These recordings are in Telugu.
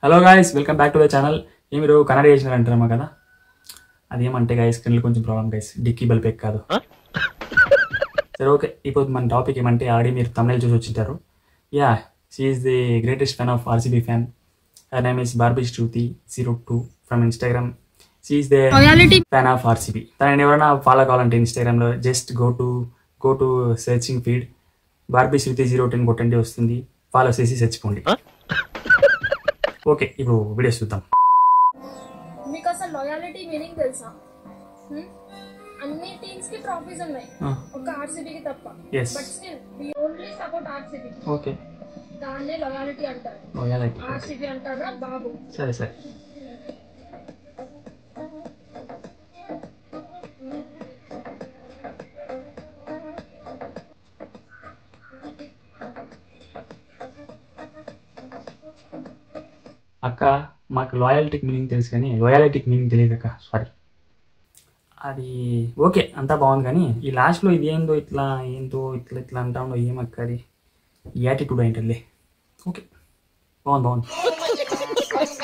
Hello guys, welcome back to the channel. మీరు కన్నడ చేసినారు అంటారమ్మా కదా, అదేమంటే గాయస్ స్క్రీన్లో కొంచెం ప్రాబ్లం గాయస్, డిక్కీ బల్బెక్ కాదు. సరే ఓకే, ఇప్పుడు మన టాపిక్ ఏమంటే ఆల్రెడీ మీరు తమిళ చూసి వచ్చింటారు. Yeah, she is the greatest fan of RCB fan. Her name is Barbie Shruti 02 from Instagram. She is the fan of RCB. తనని ఎవరైనా ఫాలో కావాలంటే ఇన్స్టాగ్రామ్లో just go to searching feed Barbie Shruti 02 కొట్టండి వస్తుంది. ఫాలో చేసి చచ్చిపోండి. ఓకే, ఇప్పుడు వీడియోస్ చూద్దాం. మీకు అసలు లాయల్టీ మీనింగ్ తెలుసా? అన్ని టీమ్స్ కి ట్రోఫీస్ ఉన్నాయి, ఒక ఆర్సీబీ కి తప్ప. But still we only support RCB. Okay, దాన్నే లాయల్టీ అంటారు. ఆర్సీబీ అంటారా బాబు? సరే సరే. అక్క, మాకు లాయల్టీకి మీనింగ్ తెలుసు కానీ లాయాలిటీకి మీనింగ్ తెలియదు అక్క, సారీ. అది ఓకే, అంతా బాగుంది కానీ ఈ లాస్ట్లో ఇది ఏందో ఇట్లా ఇట్లా అంటా ఉండవు ఏమక్క, అది యాటిట్యూడ్ ఏంటలే. ఓకే, బాగుంది.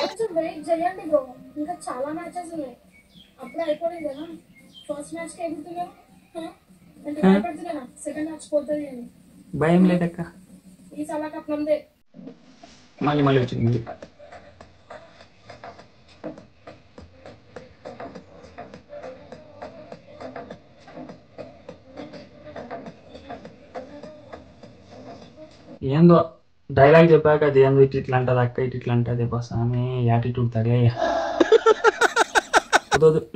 కొంచెం వెయిట్ చేయండి బ్రో, ఇంకా చాలా మ్యాచెస్ ఉన్నాయి. అప్పుడే అయిపోయింది కదా, ఫస్ట్ మ్యాచ్ కి ఎగురుతున్నాను అంటే భయపడుతున్నాను సెకండ్ మ్యాచ్ పోతుంది అని. భయం లేదక్క, ఈసారి కప్ నమ్మదే. మళ్ళీ వచ్చింది. ఏందో డైలాగ్ చెప్పాక అది ఏందో ఇట్లా అంటది అక్క, ఇట్లా అంటది బస్, ఆమె యాటిట్యూడ్ తగే.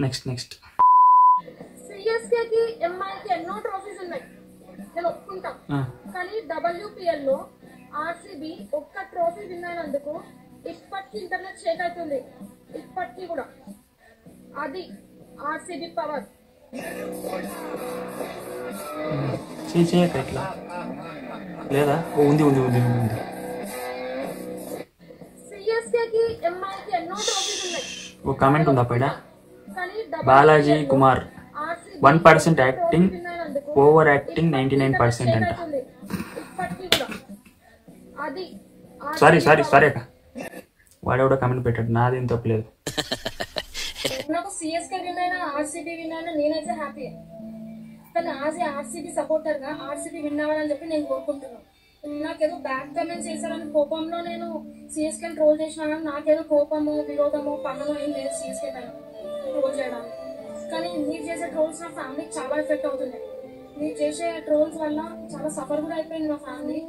నెక్స్ట్ సిఎస్కే కి ఎంఐ కి ఎన్నో ట్రోఫీస్ ఉన్నాయి, నేను ఒప్పుకుంటా. కానీ డబ్ల్యూపీఎల్ లో ఆర్సీబీ ఒక్క ట్రోఫీ విన్ అయినందుకు ఇప్పటికీ ఇంటర్నెట్ షేక్ అవుతుంది. ఇప్పటికీ కూడా అది ఆర్సీబీ పవర్. చేయక ఇట్లా లేదా? ఉంది. సిఎస్కే కి ఎంఐ కి ఎన్నో ట్రోఫీస్ ఉన్నాయి. ఓ కామెంట్ ఉందా పైన? Balaji Kumar 1% acting, over acting 99% అంట. సారీ అక్క, వాడెవడో కామెంట్ పెట్టాడు, నాదేం తప్పలేదు. నాకు సిఎస్కే విన్ అయినా ఆర్సీబీ విన్ అయినా నేనైతే హ్యాపీ. కానీ ఆర్సీబీ సపోర్టర్ గా ఆర్సీబీ విన్ అవ్వాలని చెప్పి నేను కోరుకుంటున్నాను. నాకేదో బ్యాడ్ కమెంట్స్ చేశారని కోపంలో నేను సిఎస్కే ట్రోల్ చేసినా, నాకేదో కోపము విరోధము పనులు ఏం లేదు సిఎస్కే పైన ట్రోల్ చేయడానికి. కానీ మీరు చేసే ట్రోల్స్ నా ఫ్యామిలీకి చాలా ఎఫెక్ట్ అవుతున్నాయి. మీరు చేసే ట్రోల్స్ వల్ల చాలా సఫర్ కూడా అయిపోయింది మా ఫ్యామిలీ.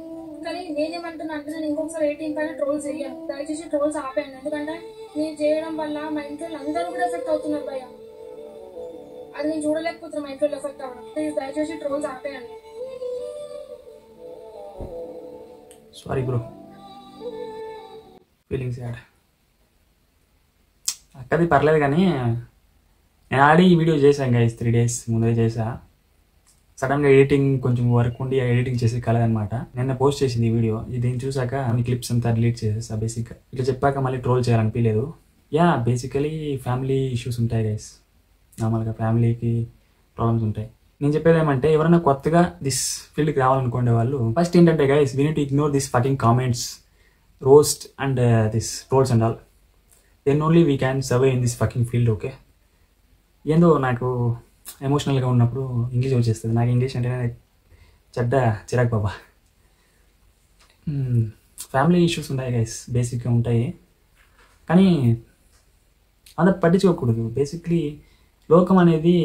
కానీ నేనేమంటున్నా అంటే, నేను ఇంకొకసారి 18 పైన ట్రోల్స్ చేయను. దయచేసి ట్రోల్స్ ఆపేయండి, ఎందుకంటే మీరు చేయడం వల్ల మా ఇంట్లో అందరూ కూడా ఎఫెక్ట్ అవుతున్నారు భయ్య. అది నేను చూడలేకపోతున్నాను, మా ఇంట్లో ఎఫెక్ట్ అవ్వడం. ప్లీజ్ దయచేసి ట్రోల్స్ ఆపేయండి. Sorry bro, feelings add. అక్కది పర్లేదు కానీ నేను ఆల్రెడీ ఈ వీడియో చేశాను గైస్, 3 days ముందే చేసా. సడన్గా ఎడిటింగ్ కొంచెం వర్క్ ఉండి ఎడిటింగ్ చేసి కలదనమాట. నిన్న పోస్ట్ చేసింది ఈ వీడియో. దీన్ని చూసాక అన్ని క్లిప్స్ అంతా డిలీట్ చేసేసా. బేసిక్గా ఇట్లా చెప్పాక మళ్ళీ ట్రోల్ చేయాలనిపించలేదు. యా, బేసికలీ ఫ్యామిలీ ఇష్యూస్ ఉంటాయి గైస్, నార్మల్గా ఫ్యామిలీకి ప్రాబ్లమ్స్ ఉంటాయి. నేను చెప్పేది ఏమంటే, ఎవరైనా కొత్తగా దిస్ ఫీల్డ్కి రావాలనుకునే వాళ్ళు ఫస్ట్ ఏంటంటే guys, we need to ignore this fucking comments, roast and this trolls and all. Then only we can survey in this fucking field. Okay, ఏందో నాకు ఎమోషనల్గా ఉన్నప్పుడు ఇంగ్లీష్ వచ్చేస్తుంది. నాకు ఇంగ్లీష్ అంటే చెడ్డ చిరాకు బాబా. ఫ్యామిలీ ఇష్యూస్ ఉంటాయి గైస్, బేసిక్గా ఉంటాయి. కానీ అంత పట్టించుకోకూడదు. బేసిక్లీ లోకం అనేది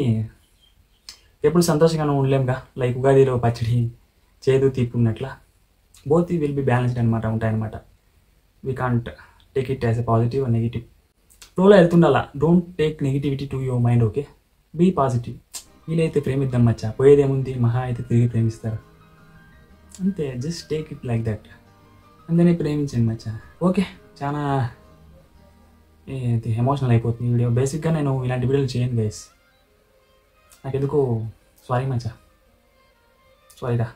ఎప్పుడు సంతోషంగా ఉండలేముగా. లైక్ ఉగాదిలో పచ్చడి చేదు తీపి ఉన్నట్లా బోత్ విల్ బి బ్యాలెన్స్డ్ అనమాట, ఉంటాయన్నమాట. We can't take it as a positive and negative. ఫ్లోలో వెళ్తుండాలా. Don't take negativity to your mind. Okay, be positive. వీలైతే ప్రేమిద్దాం మచ్చా, పోయేదేముంది, మహా అయితే తిరిగి ప్రేమిస్తారు అంతే. Just take it like that, అందుకనే ప్రేమించండి మచ్చా. ఓకే, చాలా ఎమోషనల్ అయిపోతుంది ఈ వీడియో. బేసిక్గా నేను ఇలాంటి వీడియోలు చేయను గైస్, నాకెందుకు సారీ మచ్చా, సారీరా.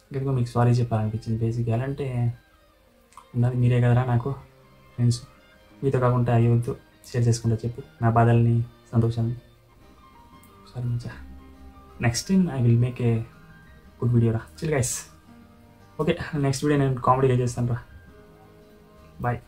ఇంకెందుకో మీకు సారీ చెప్పాలనిపించింది. బేసిక్గా ఎలా అంటే, ఉన్నది మీరే కదరా నాకు ఫ్రెండ్స్, మీతో కాకుండా అయ్యొద్దు షేర్ చేసుకుంటా చెప్పు నా బాధల్ని, సంతోషాన్ని. సారీ మచ్చా, next time I will make a good video రా. Chill guys. Okay, next video నేను కామెడీగా చేస్తాను రా. బాయ్.